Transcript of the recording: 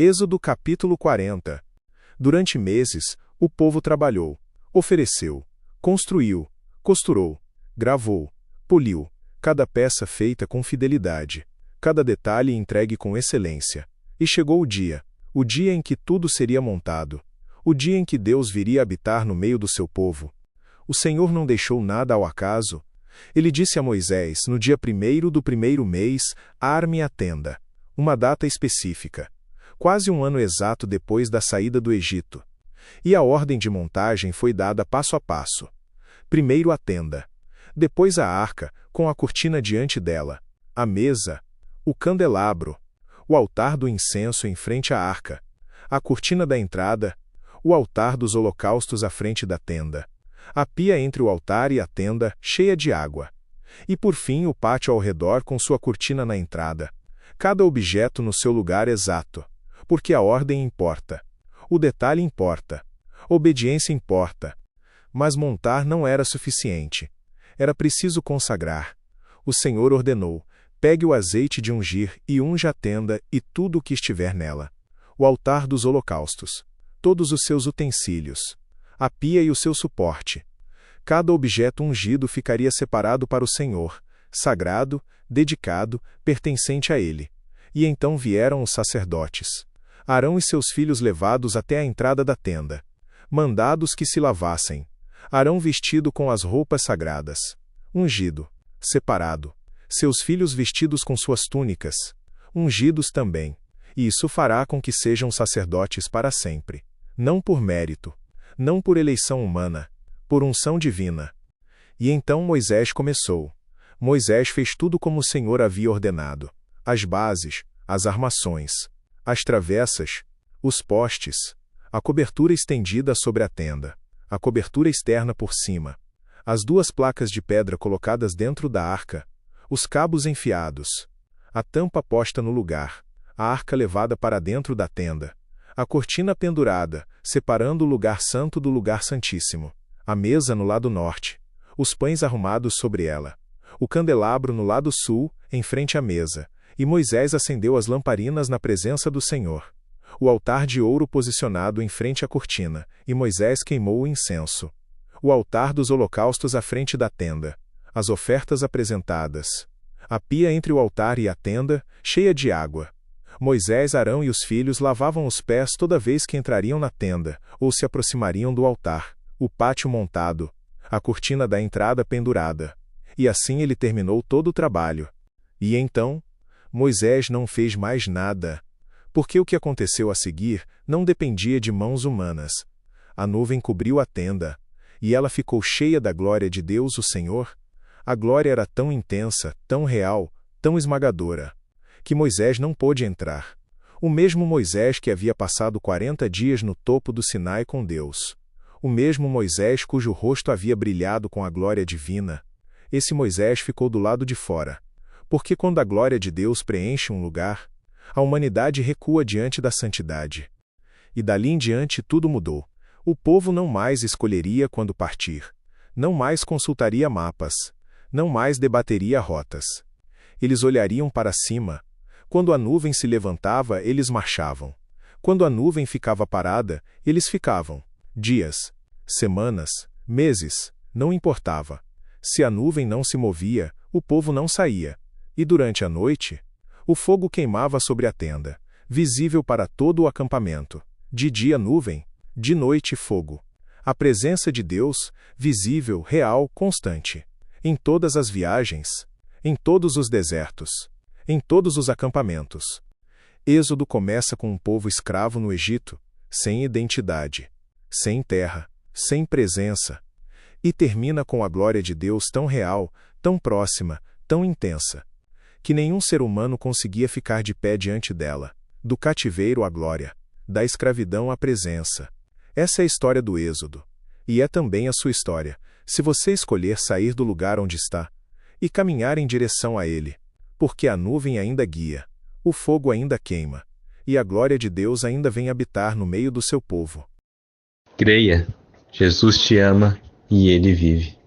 Êxodo capítulo 40. Durante meses, o povo trabalhou, ofereceu, construiu, costurou, gravou, poliu, cada peça feita com fidelidade, cada detalhe entregue com excelência. E chegou o dia em que tudo seria montado, o dia em que Deus viria habitar no meio do seu povo. O Senhor não deixou nada ao acaso. Ele disse a Moisés, no dia 1º do 1º mês, arme a tenda, uma data específica, quase um ano exato depois da saída do Egito. E a ordem de montagem foi dada passo a passo. Primeiro a tenda, depois a arca, com a cortina diante dela, a mesa, o candelabro, o altar do incenso em frente à arca, a cortina da entrada, o altar dos holocaustos à frente da tenda, a pia entre o altar e a tenda, cheia de água, e por fim o pátio ao redor com sua cortina na entrada, cada objeto no seu lugar exato, porque a ordem importa, o detalhe importa, obediência importa. Mas montar não era suficiente. Era preciso consagrar. O Senhor ordenou: pegue o azeite de ungir e unja a tenda e tudo o que estiver nela, o altar dos holocaustos, todos os seus utensílios, a pia e o seu suporte. Cada objeto ungido ficaria separado para o Senhor, sagrado, dedicado, pertencente a ele. E então vieram os sacerdotes, Arão e seus filhos levados até a entrada da tenda, mandados que se lavassem. Arão vestido com as roupas sagradas, ungido, separado, seus filhos vestidos com suas túnicas, ungidos também, e isso fará com que sejam sacerdotes para sempre, não por mérito, não por eleição humana, por unção divina. E então Moisés começou. Moisés fez tudo como o Senhor havia ordenado: as bases, as armações, as travessas, os postes, a cobertura estendida sobre a tenda, a cobertura externa por cima, as duas placas de pedra colocadas dentro da arca, os cabos enfiados, a tampa posta no lugar, a arca levada para dentro da tenda, a cortina pendurada, separando o lugar santo do lugar santíssimo, a mesa no lado norte, os pães arrumados sobre ela, o candelabro no lado sul, em frente à mesa, e Moisés acendeu as lamparinas na presença do Senhor. O altar de ouro posicionado em frente à cortina, e Moisés queimou o incenso. O altar dos holocaustos à frente da tenda, as ofertas apresentadas. A pia entre o altar e a tenda, cheia de água. Moisés, Arão e os filhos lavavam os pés toda vez que entrariam na tenda, ou se aproximariam do altar, o pátio montado, a cortina da entrada pendurada. E assim ele terminou todo o trabalho. E então, Moisés não fez mais nada, porque o que aconteceu a seguir não dependia de mãos humanas. A nuvem cobriu a tenda, e ela ficou cheia da glória de Deus, o Senhor. A glória era tão intensa, tão real, tão esmagadora, que Moisés não pôde entrar. O mesmo Moisés que havia passado 40 dias no topo do Sinai com Deus. O mesmo Moisés cujo rosto havia brilhado com a glória divina. Esse Moisés ficou do lado de fora, porque quando a glória de Deus preenche um lugar, a humanidade recua diante da santidade. E dali em diante tudo mudou. O povo não mais escolheria quando partir, não mais consultaria mapas, não mais debateria rotas. Eles olhariam para cima. Quando a nuvem se levantava, eles marchavam. Quando a nuvem ficava parada, eles ficavam. Dias, semanas, meses, não importava. Se a nuvem não se movia, o povo não saía. E durante a noite, o fogo queimava sobre a tenda, visível para todo o acampamento. De dia nuvem, de noite fogo. A presença de Deus, visível, real, constante. Em todas as viagens, em todos os desertos, em todos os acampamentos. Êxodo começa com um povo escravo no Egito, sem identidade, sem terra, sem presença. E termina com a glória de Deus tão real, tão próxima, tão intensa, que nenhum ser humano conseguia ficar de pé diante dela. Do cativeiro à glória, da escravidão à presença. Essa é a história do Êxodo. E é também a sua história, se você escolher sair do lugar onde está e caminhar em direção a ele, porque a nuvem ainda guia, o fogo ainda queima, e a glória de Deus ainda vem habitar no meio do seu povo. Creia, Jesus te ama e ele vive.